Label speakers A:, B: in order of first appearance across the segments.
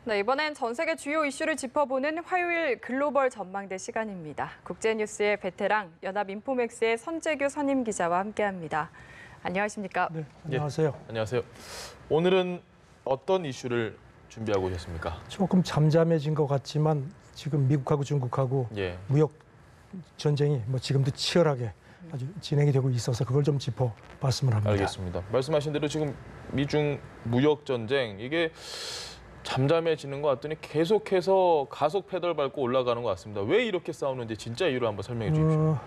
A: 네, 이번엔 전 세계 주요 이슈를 짚어보는 화요일 글로벌 전망대 시간입니다. 국제뉴스의 베테랑 연합인포맥스의 선재규 선임 기자와 함께합니다. 안녕하십니까?
B: 네, 안녕하세요.
C: 예, 안녕하세요. 오늘은 어떤 이슈를 준비하고 오셨습니까?
B: 조금 잠잠해진 것 같지만 지금 미국하고 중국하고 무역 전쟁이 지금도 치열하게 아주 진행이 되고 있어서 그걸 좀 짚어봤으면 합니다.
C: 알겠습니다. 말씀하신 대로 지금 미중 무역 전쟁 이게 잠잠해지는 것 같더니 계속해서 가속 페달 밟고 올라가는 것 같습니다. 왜 이렇게 싸우는지 진짜 이유를 한번 설명해 주십시오.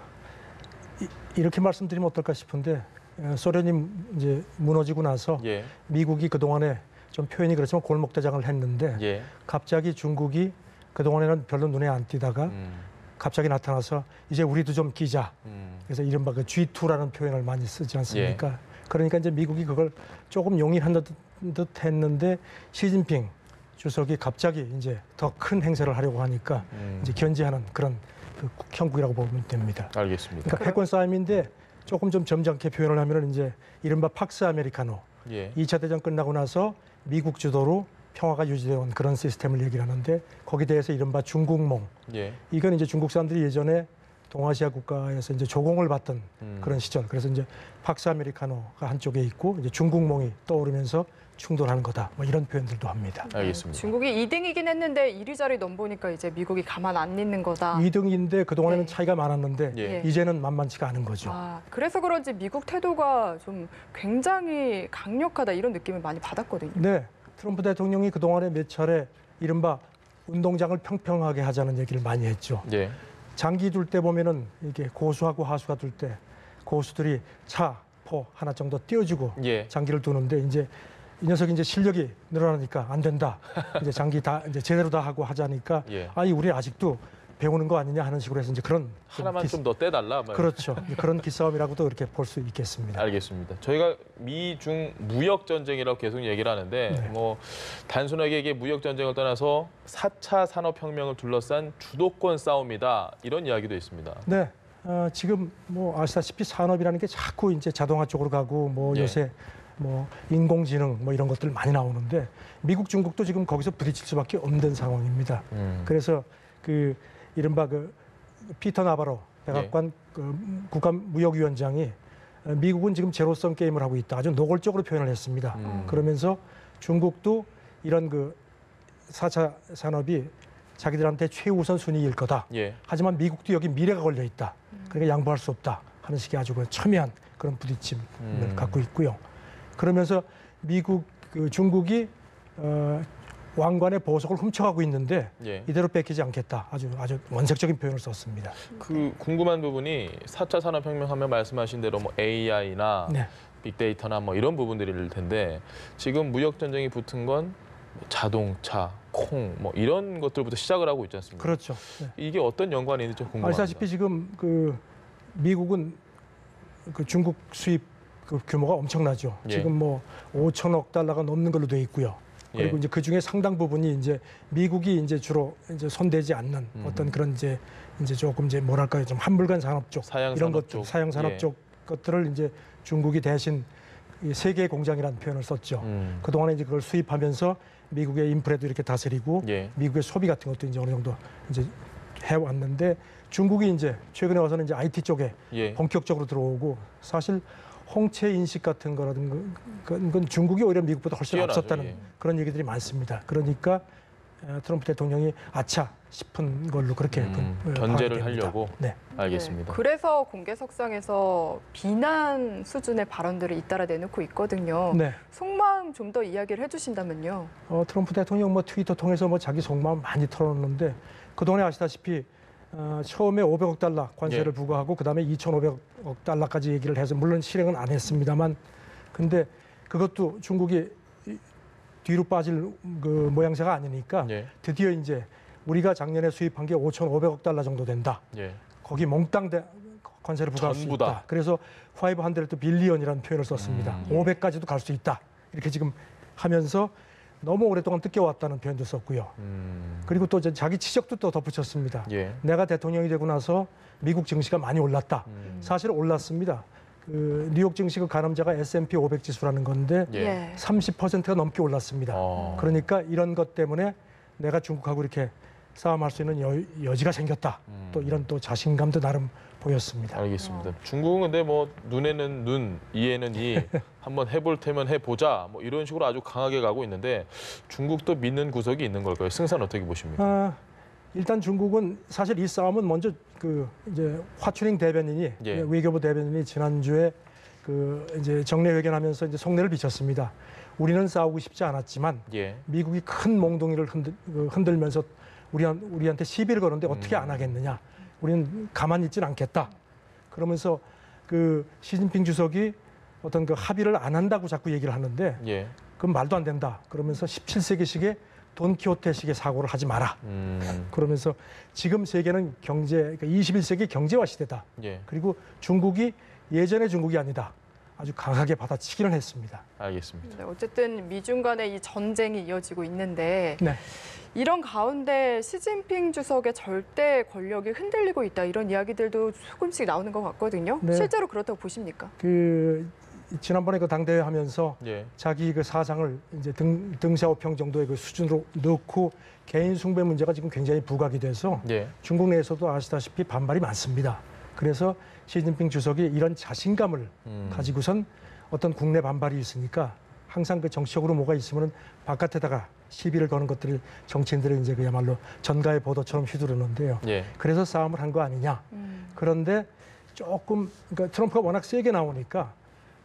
B: 이렇게 말씀드리면 어떨까 싶은데 소련이 이제 무너지고 나서 미국이 그동안에 좀 표현이 그렇지만 골목대장을 했는데 갑자기 중국이 그동안에는 별로 눈에 안 띄다가 갑자기 나타나서 이제 우리도 좀 끼자. 그래서 이른바 그 G2라는 표현을 많이 쓰지 않습니까? 그러니까 이제 미국이 그걸 조금 용인한 듯 했는데 시진핑 주석이 갑자기 이제 더 큰 행세를 하려고 하니까 이제 견제하는 그런 그 형국이라고 보면 됩니다.
C: 알겠습니다.
B: 그러니까 패권 싸움인데 조금 좀 점잖게 표현을 하면은 이제 이른바 팍스 아메리카노. 2차 대전 끝나고 나서 미국 주도로 평화가 유지되어 온 그런 시스템을 얘기를 하는데 거기에 대해서 이른바 중국몽. 이건 이제 중국 사람들이 예전에 동아시아 국가에서 이제 조공을 받던 그런 시절. 그래서 이제 팍스 아메리카노가 한쪽에 있고 이제 중국몽이 떠오르면서 충돌하는 거다. 이런 표현들도 합니다.
C: 알겠습니다.
A: 중국이 2등이긴 했는데 1위 자리 넘보니까 이제 미국이 가만 안 있는 거다.
B: 2등인데 그동안에는 차이가 많았는데 이제는 만만치가 않은 거죠.
A: 그래서 그런지 미국 태도가 좀 굉장히 강력하다 이런 느낌을 많이 받았거든요.
B: 네. 트럼프 대통령이 그동안에 몇 차례 이른바 운동장을 평평하게 하자는 얘기를 많이 했죠. 장기 둘 때 보면은 이게 고수하고 하수가 둘 때 고수들이 차, 포 하나 정도 띄워주고 장기를 두는데 이제 이 녀석이 이제 실력이 늘어나니까 안 된다. 이제 장기 다 이제 제대로 다 하고 하자니까 아니 우리 아직도 배우는 거 아니냐 하는 식으로 해서 이제 그런
C: 하나만 좀 더 떼달라.
B: 그렇죠. 그런 기싸움이라고도 이렇게 볼 수 있겠습니다.
C: 알겠습니다. 저희가 미중 무역 전쟁이라고 계속 얘기를 하는데 단순하게 이게 무역 전쟁을 떠나서 4차 산업혁명을 둘러싼 주도권 싸움이다 이런 이야기도 있습니다.
B: 네. 지금 아시다시피 산업이라는 게 자꾸 이제 자동화 쪽으로 가고 요새 인공지능 이런 것들 많이 나오는데 미국, 중국도 지금 거기서 부딪힐 수밖에 없는 상황입니다. 그래서 그 이른바 그 피터 나바로 백악관 그 국가무역위원장이 미국은 지금 제로섬 게임을 하고 있다. 아주 노골적으로 표현을 했습니다. 그러면서 중국도 이런 그 4차 산업이 자기들한테 최우선 순위일 거다. 하지만 미국도 여기 미래가 걸려 있다. 그러니까 양보할 수 없다 하는 식의 아주 첨예한 그런 부딪힘을 갖고 있고요. 그러면서 중국이 왕관의 보석을 훔쳐가고 있는데 이대로 뺏기지 않겠다. 아주 원색적인 표현을 썼습니다.
C: 그 궁금한 부분이 4차 산업혁명하면 말씀하신 대로 AI나 빅데이터나 이런 부분들일 텐데 지금 무역 전쟁이 붙은 건 자동차, 콩 이런 것들부터 시작을 하고 있지 않습니까?
B: 그렇죠.
C: 이게 어떤 연관이 있는지 좀 궁금합니다.
B: 아시다시피 지금 미국은 중국 수입 규모가 엄청나죠. 지금 5천억 달러가 넘는 걸로 돼 있고요. 그리고 이제 그 중에 상당 부분이 이제 미국이 이제 주로 이제 손대지 않는 어떤 그런 이제 조금 뭐랄까요, 좀 한물간 산업 쪽 이런 것들, 사양 산업 쪽 것들을 이제 중국이 대신 세계 공장이라는 표현을 썼죠. 그동안에 이제 그걸 수입하면서 미국의 인프레도 이렇게 다스리고 미국의 소비 같은 것도 이제 어느 정도 이제 해왔는데 중국이 이제 최근에 와서는 이제 IT 쪽에 본격적으로 들어오고 사실 홍채 인식 같은 거라든 건 중국이 오히려 미국보다 훨씬 앞섰다는 그런 얘기들이 많습니다. 그러니까 트럼프 대통령이 아차 싶은 걸로 그렇게
C: 견제를 하려고.
A: 네.
C: 알겠습니다.
A: 그래서 공개석상에서 비난 수준의 발언들을 잇따라 내놓고 있거든요. 속마음 좀 더 이야기를 해주신다면요.
B: 트럼프 대통령 트위터 통해서 자기 속마음 많이 털어놓는데 그동안에 아시다시피 처음에 500억 달러 관세를 부과하고 그다음에 2,500억 달러까지 얘기를 해서 물론 실행은 안 했습니다만 근데 그것도 중국이 뒤로 빠질 그 모양새가 아니니까 드디어 이제 우리가 작년에 수입한 게 5,500억 달러 정도 된다. 거기 몽땅 관세를 부과할 수 있다. 그래서 500 빌리언이라는 표현을 썼습니다. 500까지도 갈 수 있다. 이렇게 지금 하면서 너무 오랫동안 뜯겨왔다는 표현도 썼고요. 그리고 또 자기 치적도 또 덧붙였습니다. 내가 대통령이 되고 나서 미국 증시가 많이 올랐다. 사실 올랐습니다. 그 뉴욕 증시 그 가늠자가 S&P 500 지수라는 건데 30%가 넘게 올랐습니다. 그러니까 이런 것 때문에 내가 중국하고 이렇게 싸움할 수 있는 여지가 생겼다. 또 이런 또 자신감도 나름 보였습니다.
C: 알겠습니다. 중국은 근데 뭐 눈에는 눈, 이에는 이, 한번 해볼 테면 해보자, 뭐 이런 식으로 아주 강하게 가고 있는데 중국도 믿는 구석이 있는 걸까요? 승산 어떻게 보십니까?
B: 일단 중국은 사실 이 싸움은 먼저 그 이제 화춘잉 대변인이
C: 예.
B: 외교부 대변인이 지난주에 그 이제 정례 회견하면서 이제 속내를 비쳤습니다. 우리는 싸우고 싶지 않았지만
C: 예.
B: 미국이 큰 몽둥이를 흔들면서 우리한테 시비를 거는데 어떻게 안 하겠느냐. 우리는 가만히 있지는 않겠다. 그러면서 그 시진핑 주석이 어떤 그 합의를 안 한다고 자꾸 얘기를 하는데
C: 예.
B: 그건 말도 안 된다. 그러면서 17세기식의 돈키호테식의 사고를 하지 마라. 그러면서 지금 세계는 그러니까 21세기 경제화 시대다.
C: 예.
B: 그리고 중국이 예전의 중국이 아니다. 아주 강하게 받아치기는 했습니다.
C: 알겠습니다.
A: 네, 어쨌든 미중 간의 이 전쟁이 이어지고 있는데
B: 네.
A: 이런 가운데 시진핑 주석의 절대 권력이 흔들리고 있다 이런 이야기들도 조금씩 나오는 것 같거든요.
B: 네.
A: 실제로 그렇다고 보십니까?
B: 그 지난번에 그 당대회 하면서
C: 예.
B: 자기 그 사상을 이제 등샤오평 정도의 그 수준으로 넣고 개인 숭배 문제가 지금 굉장히 부각이 돼서
C: 예.
B: 중국 내에서도 아시다시피 반발이 많습니다. 그래서 시진핑 주석이 이런 자신감을 가지고선 어떤 국내 반발이 있으니까 항상 그 정치적으로 뭐가 있으면은 바깥에다가 시비를 거는 것들을 정치인들이 이제 그야말로 전가의 보도처럼 휘두르는데요.
C: 예.
B: 그래서 싸움을 한 거 아니냐. 그런데 조금 그러니까 트럼프가 워낙 세게 나오니까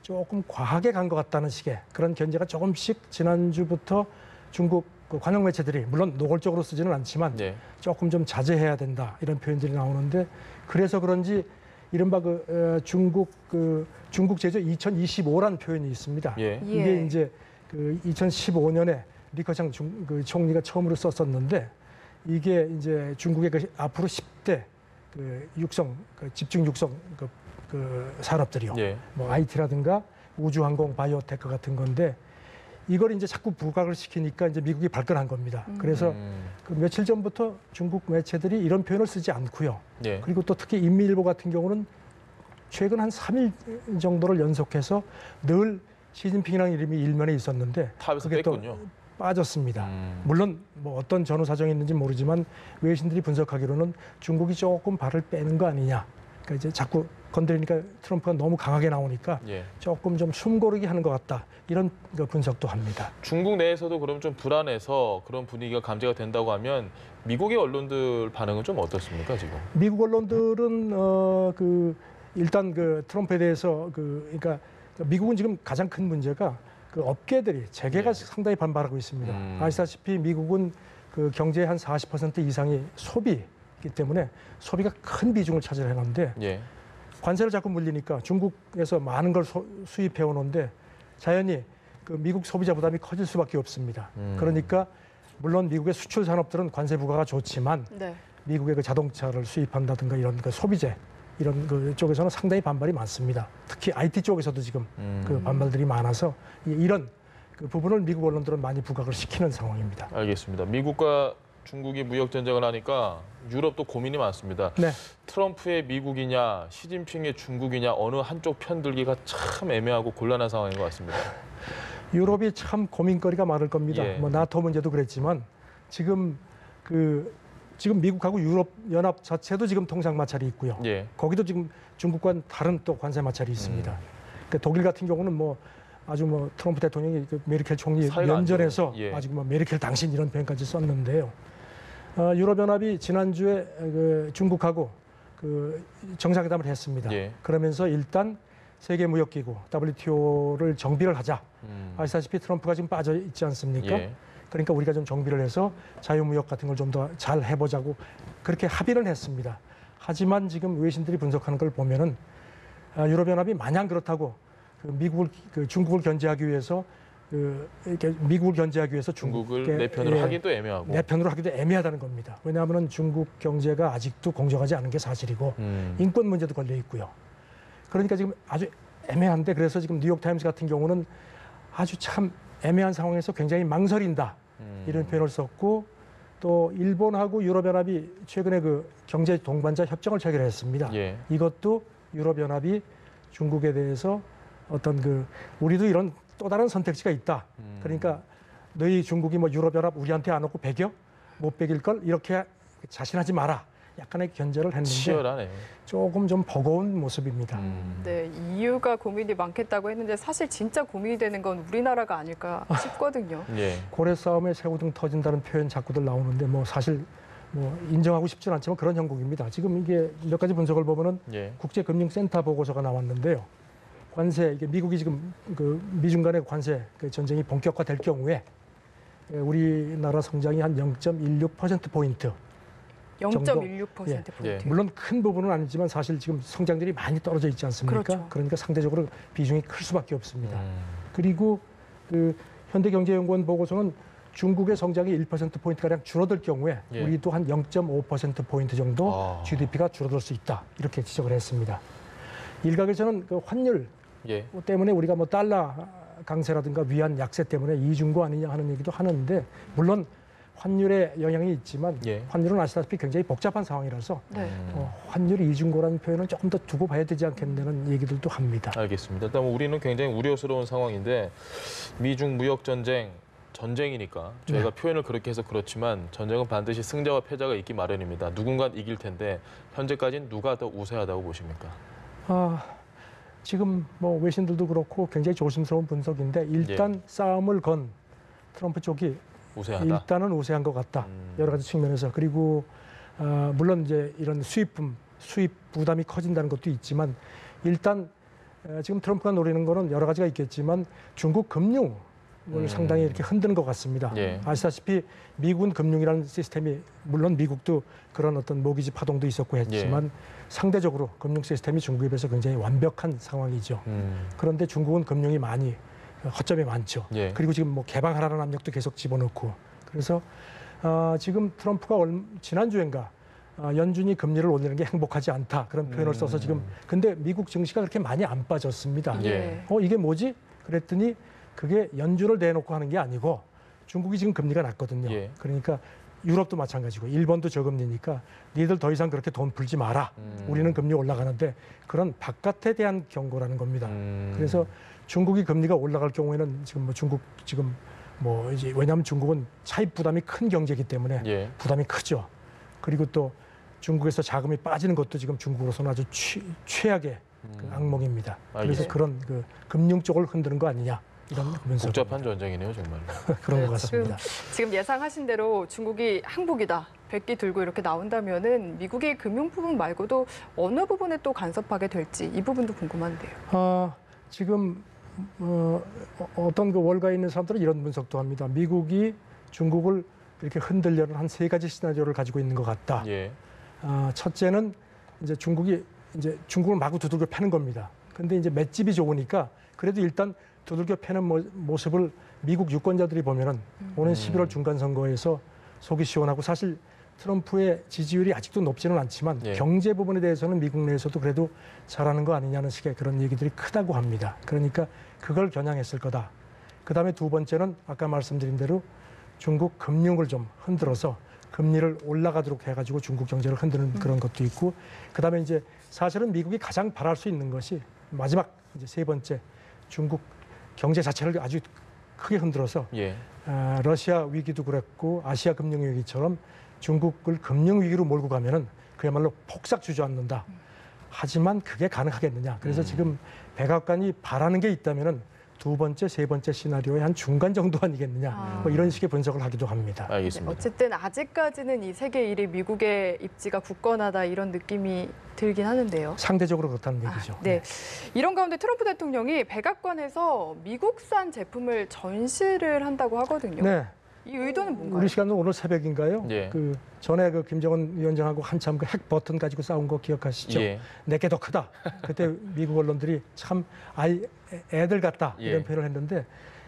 B: 조금 과하게 간 것 같다는 식의 그런 견제가 조금씩 지난주부터 중국 그 관영 매체들이 물론 노골적으로 쓰지는 않지만
C: 예.
B: 조금 좀 자제해야 된다 이런 표현들이 나오는데 그래서 그런지 이른바 중국 제조 2025란 표현이 있습니다.
C: 예.
B: 이게 이제 그 2015년에 리커창 그 총리가 처음으로 썼었는데 이게 이제 중국의 그 앞으로 10대 그 육성 집중 육성 그 산업들이요.
C: 예.
B: 뭐 IT라든가 우주항공, 바이오테크 같은 건데 이걸 이제 자꾸 부각을 시키니까 이제 미국이 발끈한 겁니다. 그래서 그 며칠 전부터 중국 매체들이 이런 표현을 쓰지 않고요.
C: 예.
B: 그리고 또 특히 인민일보 같은 경우는 최근 한 3일 정도를 연속해서 늘 시진핑이라는 이름이 일면에 있었는데
C: 탑에서
B: 그게 또
C: 뺐군요.
B: 빠졌습니다. 물론 뭐 어떤 전후 사정이 있는지 모르지만 외신들이 분석하기로는 중국이 조금 발을 빼는 거 아니냐. 그러니까 이제 자꾸 건드리니까 트럼프가 너무 강하게 나오니까
C: 예.
B: 조금 좀 숨고르기 하는 것 같다. 이런 분석도 합니다.
C: 중국 내에서도 그럼 좀 불안해서 그런 분위기가 감지가 된다고 하면 미국의 언론들 반응은 좀 어떻습니까 지금?
B: 미국 언론들은 일단 그 트럼프에 대해서 그러니까 미국은 지금 가장 큰 문제가 그 업계들이 재계가
C: 예.
B: 상당히 반발하고 있습니다. 아시다시피 미국은 그 경제의 한 40% 이상이 소비이기 때문에 소비가 큰 비중을 차지하는데
C: 예.
B: 관세를 자꾸 물리니까 중국에서 많은 걸 수입해 오는데 자연히 그 미국 소비자 부담이 커질 수밖에 없습니다. 그러니까 물론 미국의 수출 산업들은 관세 부과가 좋지만
A: 네.
B: 미국의 그 자동차를 수입한다든가 이런 그 소비재 이런 그 쪽에서는 상당히 반발이 많습니다. 특히 IT 쪽에서도 지금 그 반발들이 많아서 이런 그 부분을 미국 언론들은 많이 부각을 시키는 상황입니다.
C: 알겠습니다. 미국과 중국이 무역 전쟁을 하니까 유럽도 고민이 많습니다.
B: 네.
C: 트럼프의 미국이냐 시진핑의 중국이냐 어느 한쪽 편들기가 참 애매하고 곤란한 상황인 것 같습니다.
B: 유럽이 참 고민거리가 많을 겁니다.
C: 예.
B: 뭐 나토 문제도 그랬지만 지금 미국하고 유럽 연합 자체도 지금 통상 마찰이 있고요.
C: 예.
B: 거기도 지금 중국과는 다른 또 관세 마찰이 있습니다. 그러니까 독일 같은 경우는 뭐 아주 뭐 트럼프 대통령이 그 메르켈 총리
C: 사이가 안
B: 면전에서
C: 좋아요. 예.
B: 아주 뭐 메르켈 당신 이런 표현까지 썼는데요. 유럽연합이 지난주에 그 중국하고 그 정상회담을 했습니다.
C: 예.
B: 그러면서 일단 세계무역기구 WTO를 정비를 하자. 아시다시피 트럼프가 지금 빠져 있지 않습니까?
C: 예.
B: 그러니까 우리가 좀 정비를 해서 자유무역 같은 걸 좀 더 잘 해보자고 그렇게 합의를 했습니다. 하지만 지금 외신들이 분석하는 걸 보면은 유럽연합이 마냥 그렇다고 중국을 견제하기 위해서 이렇게 미국을 견제하기 위해서
C: 중국을 내 편으로 하기도 애매하고.
B: 내 편으로 하기도 애매하다는 겁니다. 왜냐하면 중국 경제가 아직도 공정하지 않은 게 사실이고 인권 문제도 걸려 있고요. 그러니까 지금 아주 애매한데 그래서 지금 뉴욕타임스 같은 경우는 아주 참 애매한 상황에서 굉장히 망설인다 이런 표현을 썼고 또 일본하고 유럽연합이 최근에 그 경제 동반자 협정을 체결했습니다.
C: 예.
B: 이것도 유럽연합이 중국에 대해서 어떤 우리도 이런 또 다른 선택지가 있다. 그러니까 너희 중국이 뭐 유럽연합 우리한테 안 오고 배겨? 못 베길 걸 이렇게 자신하지 마라. 약간의 견제를 했는데
C: 치열하네요.
B: 조금 좀 버거운 모습입니다.
A: 네, 이유가 고민이 많겠다고 했는데 사실 진짜 고민이 되는 건 우리나라가 아닐까 싶거든요.
C: 예.
B: 고래 싸움에 새우등 터진다는 표현 자꾸들 나오는데 뭐 사실 뭐 인정하고 싶지는 않지만 그런 형국입니다. 지금 이게 몇 가지 분석을 보면은
C: 예.
B: 국제금융센터 보고서가 나왔는데요. 관세 이게 미국이 지금 그 미중 간의 관세 그 전쟁이 본격화될 경우에 우리나라 성장이 한 0.16% 포인트.
A: 0.16%
C: 예.
A: 포인트.
B: 물론 큰 부분은 아니지만 사실 지금 성장률이 많이 떨어져 있지 않습니까?
A: 그렇죠.
B: 그러니까 상대적으로 비중이 클 수밖에 없습니다. 그리고 그 현대경제연구원 보고서는 중국의 성장이 1%포인트가량 줄어들 경우에
C: 예.
B: 우리도 한 0.5%포인트 정도 GDP가 줄어들 수 있다. 이렇게 지적을 했습니다. 일각에서는 그 환율
C: 예.
B: 때문에 우리가 뭐 달러 강세라든가 위안 약세 때문에 이중고 아니냐 하는 얘기도 하는데 물론 환율의 영향이 있지만
C: 예.
B: 환율은 아시다시피 굉장히 복잡한 상황이라서
A: 네.
B: 환율 이중고라는 표현은 조금 더 두고 봐야 되지 않겠냐는 얘기들도 합니다.
C: 알겠습니다. 일단 우리는 굉장히 우려스러운 상황인데 미중 무역 전쟁이니까 저희가 표현을 그렇게 해서 그렇지만 전쟁은 반드시 승자와 패자가 있기 마련입니다. 누군가 이길 텐데 현재까지는 누가 더 우세하다고 보십니까?
B: 지금 뭐 외신들도 그렇고 굉장히 조심스러운 분석인데 일단 싸움을 건 트럼프 쪽이
C: 우세하다.
B: 일단은 우세한 것 같다. 여러 가지 측면에서. 그리고 물론 이제 이런 수입 부담이 커진다는 것도 있지만 일단 지금 트럼프가 노리는 거는 여러 가지가 있겠지만 중국 금융을 상당히 이렇게 흔드는 것 같습니다.
C: 예.
B: 아시다시피 미국은 금융이라는 시스템이 물론 미국도 그런 어떤 모기지 파동도 있었고 했지만 상대적으로 금융 시스템이 중국에 비해서 굉장히 완벽한 상황이죠. 그런데 중국은 금융이 많이 허점이 많죠.
C: 예.
B: 그리고 지금 뭐 개방하라는 압력도 계속 집어넣고 그래서 지금 트럼프가 지난주엔가 연준이 금리를 올리는 게 행복하지 않다 그런 표현을 써서 지금 근데 미국 증시가 그렇게 많이 안 빠졌습니다.
C: 예.
B: 이게 뭐지? 그랬더니 그게 연준을 내놓고 하는 게 아니고 중국이 지금 금리가 낮거든요.
C: 예.
B: 그러니까 유럽도 마찬가지고 일본도 저금리니까 니들 더 이상 그렇게 돈 풀지 마라. 우리는 금리 올라가는데 그런 바깥에 대한 경고라는 겁니다. 그래서 중국이 금리가 올라갈 경우에는 지금 뭐 중국 지금 뭐 이제 왜냐하면 중국은 차입 부담이 큰 경제이기 때문에
C: 예.
B: 부담이 크죠. 그리고 또 중국에서 자금이 빠지는 것도 지금 중국으로서는 아주 최악의 그 악몽입니다. 그래서 그런 그 금융 쪽을 흔드는 거 아니냐 이런 분석.
C: 복잡한 전쟁이네요, 정말.
B: 그런 것 같습니다.
A: 지금 예상하신 대로 중국이 항복이다. 백기 들고 이렇게 나온다면은 미국의 금융 부분 말고도 어느 부분에 또 간섭하게 될지 이 부분도 궁금한데요.
B: 지금 어떤 그 월가에 있는 사람들은 이런 분석도 합니다. 미국이 중국을 이렇게 흔들려는 한 3가지 시나리오를 가지고 있는 것 같다.
C: 예.
B: 첫째는 이제 중국이 이제 중국을 마구 두들겨 패는 겁니다. 근데 이제 맷집이 좋으니까 그래도 일단 두들겨 패는 모습을 미국 유권자들이 보면은 오는 11월 중간 선거에서 속이 시원하고 사실 트럼프의 지지율이 아직도 높지는 않지만 경제 부분에 대해서는 미국 내에서도 그래도 잘하는 거 아니냐는 식의 그런 얘기들이 크다고 합니다. 그러니까 그걸 겨냥했을 거다. 그다음에 두 번째는 아까 말씀드린 대로 중국 금융을 좀 흔들어서 금리를 올라가도록 해가지고 중국 경제를 흔드는 그런 것도 있고 그다음에 이제 사실은 미국이 가장 바랄 수 있는 것이 마지막 이제 3번째 중국 경제 자체를 아주 크게 흔들어서 러시아 위기도 그랬고 아시아 금융 위기처럼 중국을 금융 위기로 몰고 가면은 그야말로 폭삭 주저앉는다. 하지만 그게 가능하겠느냐. 그래서 지금 백악관이 바라는 게 있다면은 2번째, 3번째 시나리오의 한 중간 정도 아니겠느냐. 뭐 이런 식의 분석을 하기도 합니다.
C: 알겠습니다.
A: 네, 어쨌든 아직까지는 이 세계 1위 미국의 입지가 굳건하다 이런 느낌이 들긴 하는데요.
B: 상대적으로 그렇다는 얘기죠.
A: 네. 이런 가운데 트럼프 대통령이 백악관에서 미국산 제품을 전시를 한다고 하거든요.
B: 네.
A: 이 의도는 뭔가요?
B: 우리 시간은 오늘 새벽인가요?
C: 예.
B: 그 전에 그 김정은 위원장하고 한참 그 핵 버튼 가지고 싸운 거 기억하시죠?
C: 예.
B: 내게 더 크다. 그때 미국 언론들이 참 애들 같다 이런 표현을 했는데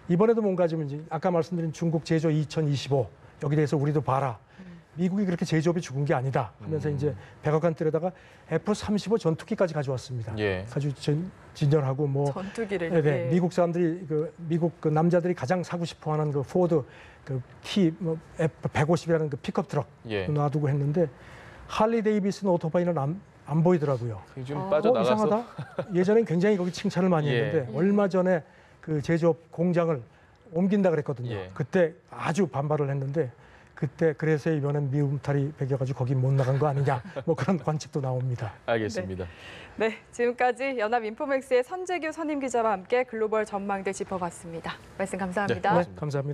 B: 이번에도 뭔가 좀 이제 아까 말씀드린 중국 제조 2025 여기 대해서 우리도 봐라. 미국이 그렇게 제조업이 죽은 게 아니다 하면서 이제 백악관 들여다가 F-35 전투기까지 가져왔습니다. 아주 진열하고 뭐
A: 전투기를
B: 네, 미국 사람들이 미국 그 남자들이 가장 사고 싶어하는 그 포드 그 F-150이라는 그 픽업 트럭 놔두고 했는데 할리 데이비슨 오토바이는 안 보이더라고요.
C: 좀 빠져나가서
B: 이상하다. 예전엔 굉장히 거기 칭찬을 많이 했는데 얼마 전에 그 제조업 공장을 옮긴다 그랬거든요. 그때 아주 반발을 했는데 그때 그래서 이번엔 미움탈이 배겨가지고 거기 못 나간 거 아니냐 뭐 그런 관측도 나옵니다.
C: 알겠습니다.
A: 네, 지금까지 연합인포맥스의 선재규 선임 기자와 함께 글로벌 전망대 짚어봤습니다. 말씀 감사합니다.
B: 네, 감사합니다.